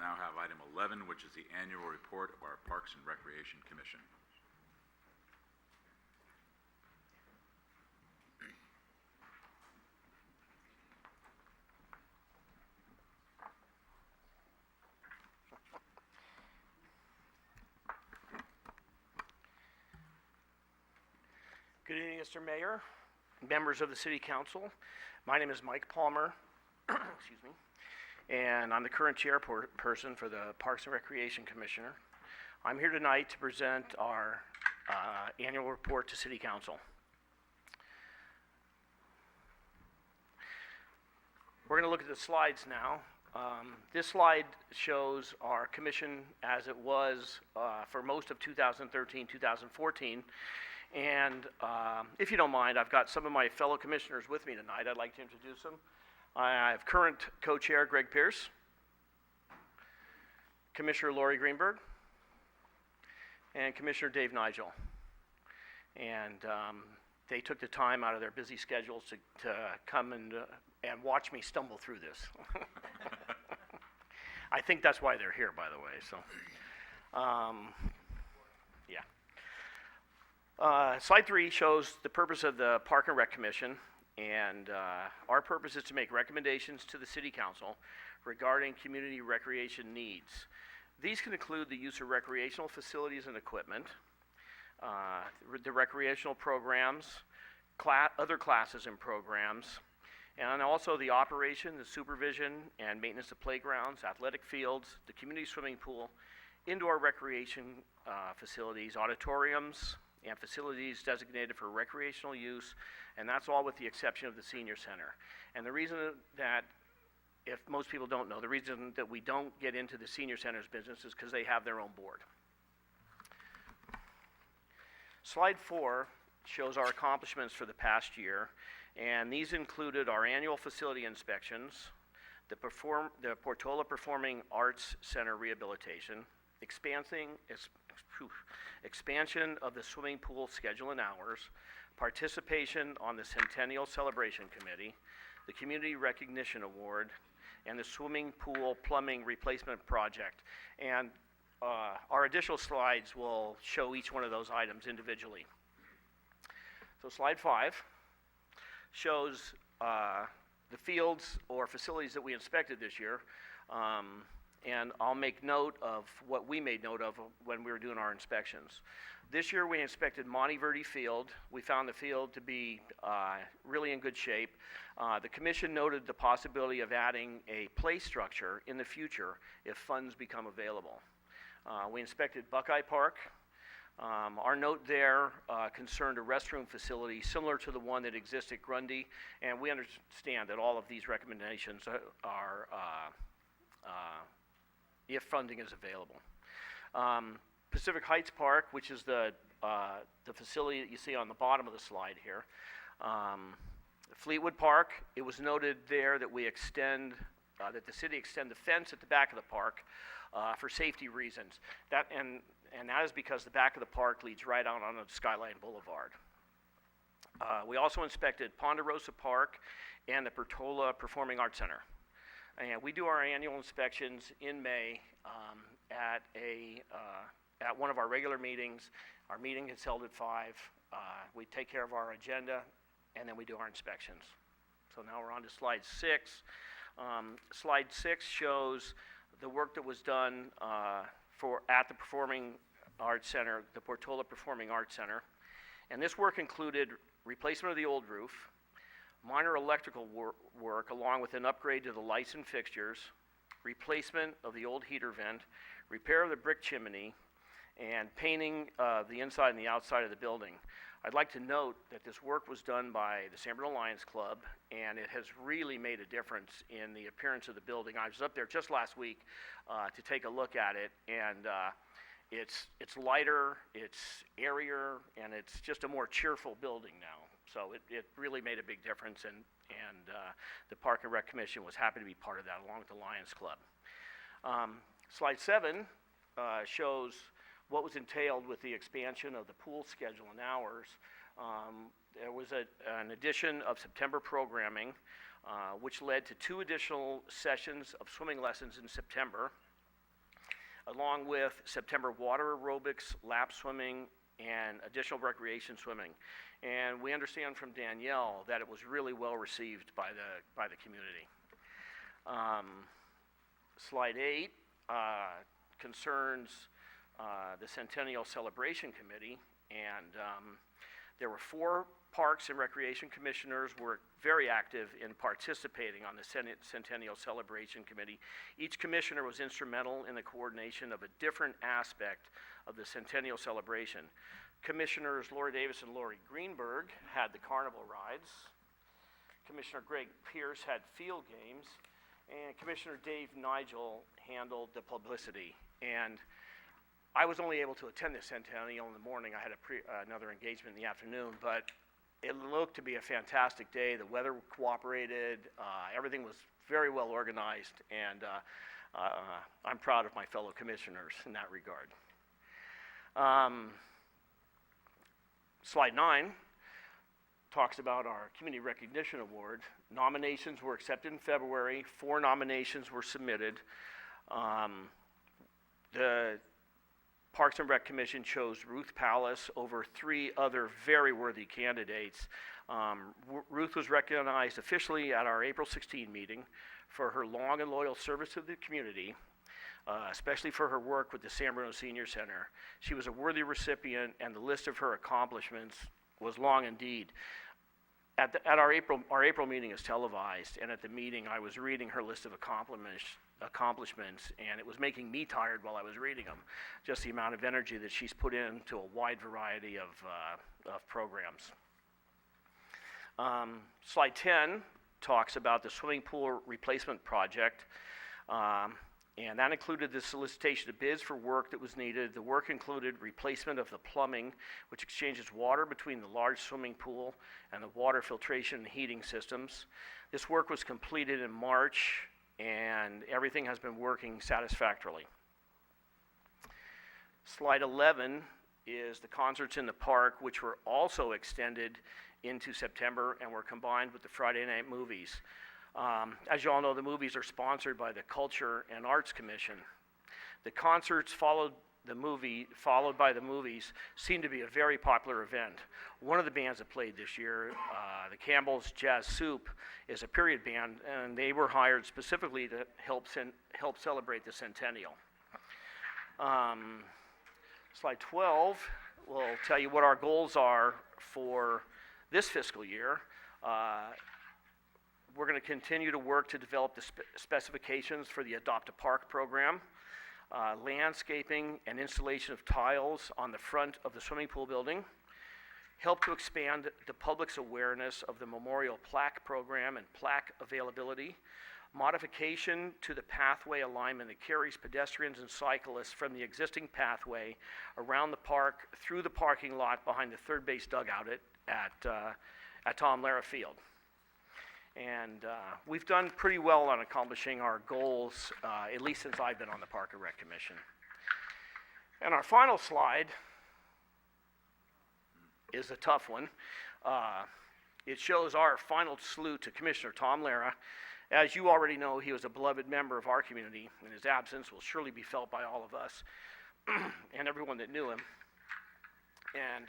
now have item 11, which is the annual report of our Parks and Recreation Commission. Good evening, Mr. Mayor, members of the City Council. My name is Mike Palmer, excuse me, and I'm the current chairperson for the Parks and Recreation Commissioner. I'm here tonight to present our annual report to City Council. We're going to look at the slides now. This slide shows our commission as it was for most of 2013, 2014. And if you don't mind, I've got some of my fellow commissioners with me tonight. I'd like to introduce them. I have current co-chair Greg Pierce, Commissioner Lori Greenberg, and Commissioner Dave Nigel. And they took the time out of their busy schedules to come and watch me stumble through this. I think that's why they're here, by the way. So, yeah. Slide 3 shows the purpose of the Park and Rec Commission, and our purpose is to make recommendations to the City Council regarding community recreation needs. These can include the use of recreational facilities and equipment, the recreational programs, other classes and programs, and also the operation, the supervision, and maintenance of playgrounds, athletic fields, the community swimming pool, indoor recreation facilities, auditoriums, and facilities designated for recreational use, and that's all with the exception of the senior center. And the reason that, if most people don't know, the reason that we don't get into the senior center's business is because they have their own board. Slide 4 shows our accomplishments for the past year, and these included our annual facility inspections, the Portola Performing Arts Center rehabilitation, expansion of the swimming pool schedule and hours, participation on the Centennial Celebration Committee, the Community Recognition Award, and the swimming pool plumbing replacement project. And our additional slides will show each one of those items individually. So slide 5 shows the fields or facilities that we inspected this year. And I'll make note of what we made note of when we were doing our inspections. This year we inspected Monte Verde Field. We found the field to be really in good shape. The commission noted the possibility of adding a play structure in the future if funds become available. We inspected Buckeye Park. Our note there concerned a restroom facility similar to the one that exists at Grundy, and we understand that all of these recommendations are if funding is available. Pacific Heights Park, which is the facility that you see on the bottom of the slide here. Fleetwood Park, it was noted there that we extend, that the city extend the fence at the back of the park for safety reasons. And that is because the back of the park leads right out onto Skyline Boulevard. We also inspected Ponderosa Park and the Portola Performing Arts Center. And we do our annual inspections in May at one of our regular meetings. Our meeting is held at 5. We take care of our agenda, and then we do our inspections. So now we're on to slide 6. Slide 6 shows the work that was done at the Performing Arts Center, the Portola Performing Arts Center. And this work included replacement of the old roof, minor electrical work along with an upgrade to the lights and fixtures, replacement of the old heater vent, repair of the brick chimney, and painting the inside and the outside of the building. I'd like to note that this work was done by the San Bruno Lions Club, and it has really made a difference in the appearance of the building. I was up there just last week to take a look at it, and it's lighter, it's airier, and it's just a more cheerful building now. So it really made a big difference, and the Park and Rec Commission was happy to be part of that along with the Lions Club. Slide 7 shows what was entailed with the expansion of the pool schedule and hours. There was an addition of September programming, which led to 2 additional sessions of swimming lessons in September. along with September water aerobics, lap swimming, and additional recreation swimming. And we understand from Danielle that it was really well received by the community. Slide 8 concerns the Centennial Celebration Committee, and there were 4 Parks and Recreation Commissioners were very active in participating on the Centennial Celebration Committee. Each commissioner was instrumental in the coordination of a different aspect of the Centennial Celebration. Commissioners Laura Davis and Lori Greenberg had the carnival rides. Commissioner Greg Pierce had field games, and Commissioner Dave Nigel handled the publicity. And I was only able to attend the Centennial in the morning. I had another engagement in the afternoon, but it looked to be a fantastic day. The weather cooperated. Everything was very well organized, and I'm proud of my fellow commissioners in that regard. Slide 9 talks about our Community Recognition Award. Nominations were accepted in February. 4 nominations were submitted. The Parks and Rec Commission chose Ruth Pallas over 3 other very worthy candidates. Ruth was recognized officially at our April 16 meeting for her long and loyal service to the community, especially for her work with the San Bruno Senior Center. She was a worthy recipient, and the list of her accomplishments was long indeed. At our April meeting is televised, and at the meeting I was reading her list of accomplishments, and it was making me tired while I was reading them, just the amount of energy that she's put into a wide variety of programs. Slide 10 talks about the swimming pool replacement project, and that included the solicitation of bids for work that was needed. The work included replacement of the plumbing, which exchanges water between the large swimming pool and the water filtration and heating systems. This work was completed in March, and everything has been working satisfactorily. Slide 11 is the concerts in the park, which were also extended into September and were combined with the Friday night movies. As you all know, the movies are sponsored by the Culture and Arts Commission. The concerts followed by the movies seemed to be a very popular event. One of the bands that played this year, the Campbell's Jazz Soup, is a period band, and they were hired specifically to help celebrate the centennial. Slide 12 will tell you what our goals are for this fiscal year. We're going to continue to work to develop the specifications for the Adopt a Park program, landscaping and installation of tiles on the front of the swimming pool building, help to expand the public's awareness of the Memorial Plaque program and plaque availability, modification to the pathway alignment that carries pedestrians and cyclists from the existing pathway around the park through the parking lot behind the third base dugout at Tom Lara Field. And we've done pretty well on accomplishing our goals, at least since I've been on the Park and Rec Commission. And our final slide is a tough one. It shows our final salute to Commissioner Tom Lara. As you already know, he was a beloved member of our community, and his absence will surely be felt by all of us and everyone that knew him. And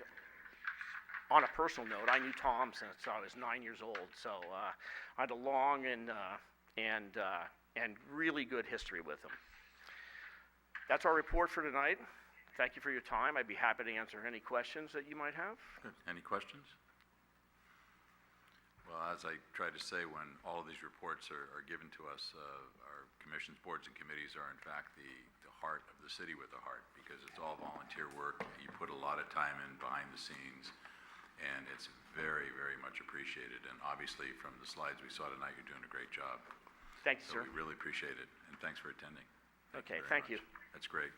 on a personal note, I knew Tom since I was 9 years old, so I had a long and really good history with him. That's our report for tonight. Thank you for your time. I'd be happy to answer any questions that you might have. Good. Any questions? Well, as I tried to say, when all of these reports are given to us, our commissions, boards, and committees are in fact the heart of the city with a heart, because it's all volunteer work. You put a lot of time in behind the scenes, and it's very, very much appreciated. And obviously, from the slides we saw tonight, you're doing a great job. Thank you, So sir. we really appreciate it, and thanks for attending. Okay, very thank much. you. That's great.